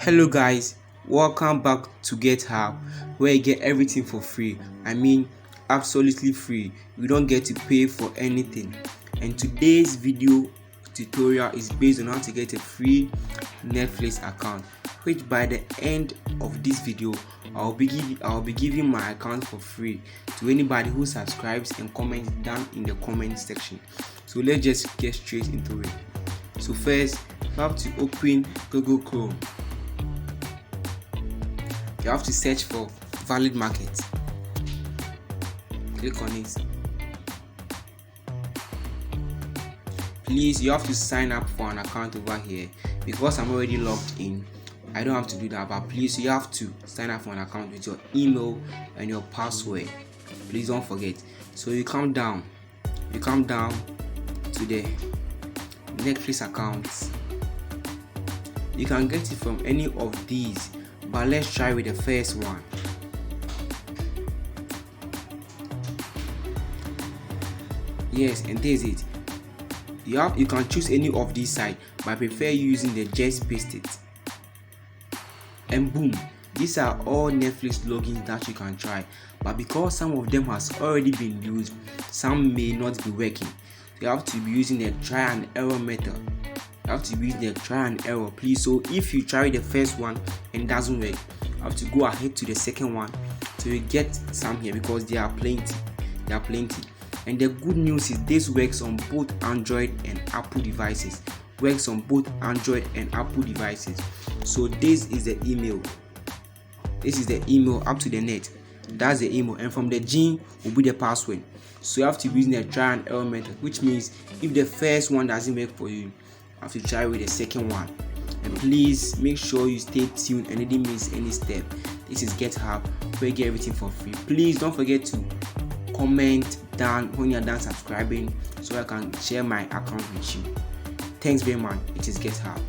Hello guys, welcome back to GetHub, where you get everything for free. I mean absolutely free. You don't get to pay for anything. And today's video tutorial is based on how to get a free Netflix account, which by the end of this video I'll be giving my account for free to anybody who subscribes and comments down in the comment section. So let's just get straight into it. So first, you have to open Google Chrome. You have to search for valid market. Click on it. Please, you have to sign up for an account over here. Because I'm already logged in, I don't have to do that, but please, you have to sign up for an account with your email and your password. Please don't forget. So you come down to the Netflix accounts. You can get it from any of these, but let's try with the first one. Yes, and this is it. You can choose any of these sites, but I prefer using the just paste it. And boom, these are all Netflix logins that you can try, but because some of them has already been used, some may not be working. You have to be using the try and error method. You have to use the try and error, please. So if you try the first one and it doesn't work, you have to go ahead to the second one so you get some here, because there are plenty. And the good news is this works on both Android and Apple devices. So this is the email. Up to the net. That's the email, and from the G will be the password. So you have to be using the try and error method, which means if the first one doesn't work for you, you have to try with the second one. And please make sure you stay tuned and didn't miss any step. This is GetHub, where you get everything for free. Please don't forget to comment down when you're done subscribing so I can share my account with you. Thanks very much. It is GetHub.